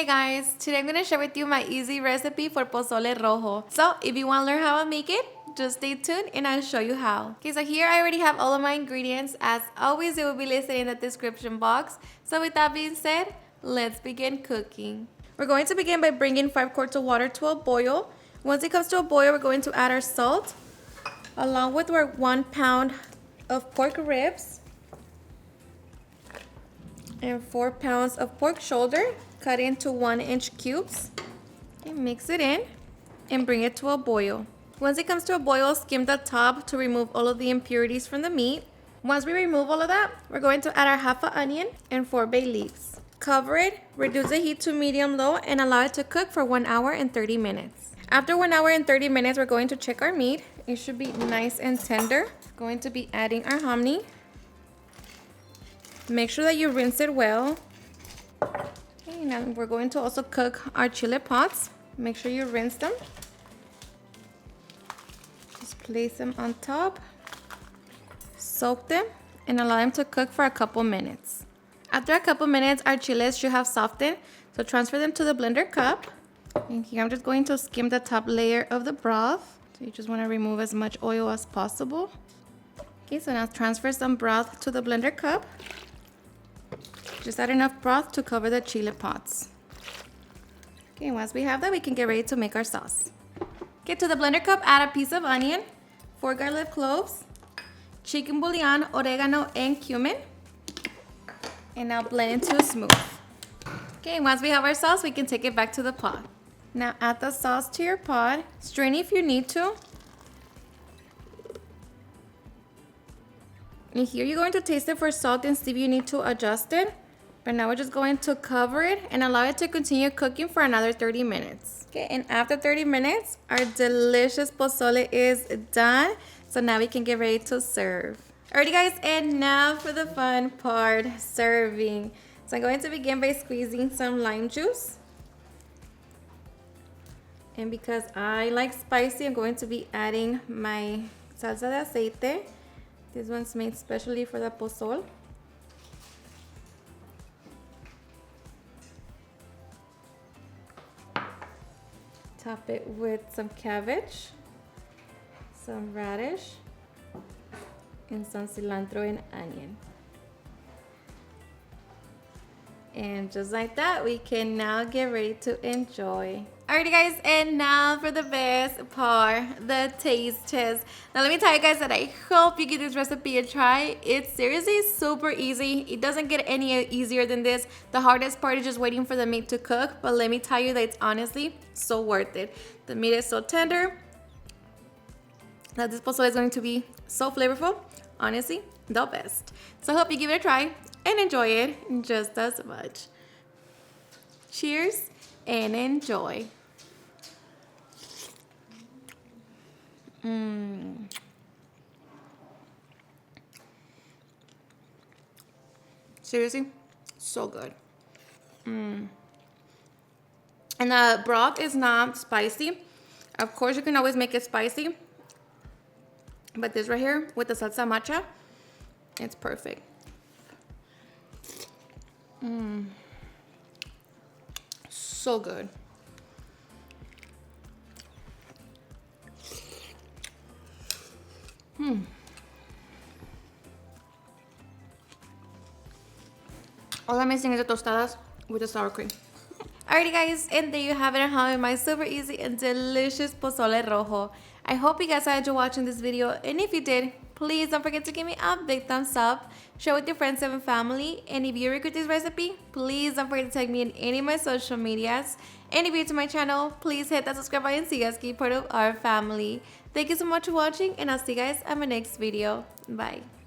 Hey guys, today I'm going to share with you my easy recipe for pozole rojo. So if you want to learn how I make it, just stay tuned and I'll show you how. Okay, so here I already have all of my ingredients. As always, it will be listed in the description box. So with that being said, let's begin cooking. We're going to begin by bringing 5 quarts of water to a boil. Once it comes to a boil, we're going to add our salt along with our 1 pound of pork ribs and 4 pounds of pork shoulder cut into 1-inch cubes. Okay, mix it in and bring it to a boil. Once it comes to a boil, skim the top to remove all of the impurities from the meat. Once we remove all of that, we're going to add our half an onion and 4 bay leaves. Cover it, reduce the heat to medium-low, and allow it to cook for 1 hour and 30 minutes. After 1 hour and 30 minutes, we're going to check our meat. It should be nice and tender. Going to be adding our hominy. Make sure that you rinse it well. Okay, now we're going to also cook our chile pots. Make sure you rinse them. Just place them on top. Soak them and allow them to cook for a couple minutes. After a couple minutes, our chiles should have softened. So transfer them to the blender cup. And here I'm just going to skim the top layer of the broth. So you just want to remove as much oil as possible. Okay, so now transfer some broth to the blender cup. Just add enough broth to cover the chile pots. Okay, once we have that, we can get ready to make our sauce. Okay, to the blender cup, add a piece of onion, 4 garlic cloves, chicken bouillon, oregano, and cumin. And now blend into smooth. Okay, once we have our sauce, we can take it back to the pot. Now add the sauce to your pot. Strain if you need to. And here you're going to taste it for salt and see if you need to adjust it. But now we're just going to cover it and allow it to continue cooking for another 30 minutes. Okay, and after 30 minutes, our delicious pozole is done. So now we can get ready to serve. Alrighty guys, and now for the fun part, serving. So I'm going to begin by squeezing some lime juice. And because I like spicy, I'm going to be adding my salsa de aceite. This one's made specially for the pozole. Top it with some cabbage, some radish, and some cilantro and onion. And just like that, we can now get ready to enjoy. Alrighty guys, and now for the best part, the taste test. Now let me tell you guys that I hope you give this recipe a try. It's seriously super easy. It doesn't get any easier than this. The hardest part is just waiting for the meat to cook, but let me tell you that it's honestly so worth it. The meat is so tender that this pozole is going to be so flavorful. Honestly, the best. So I hope you give it a try and enjoy it just as much. Cheers and enjoy. Seriously, so good. And the broth is not spicy. Of course, you can always make it spicy, but this right here with the salsa matcha, it's perfect. So good. All I'm missing is the tostadas with the sour cream. Alrighty guys, and there you have it at home, my super easy and delicious pozole rojo. I hope you guys enjoyed watching this video, and if you did, please don't forget to give me a big thumbs up, share with your friends and family, and if you regret this recipe, please don't forget to tag me in any of my social medias. And if you're new to my channel, please hit that subscribe button so you guys can be part of our family. Thank you so much for watching, and I'll see you guys on my next video. Bye.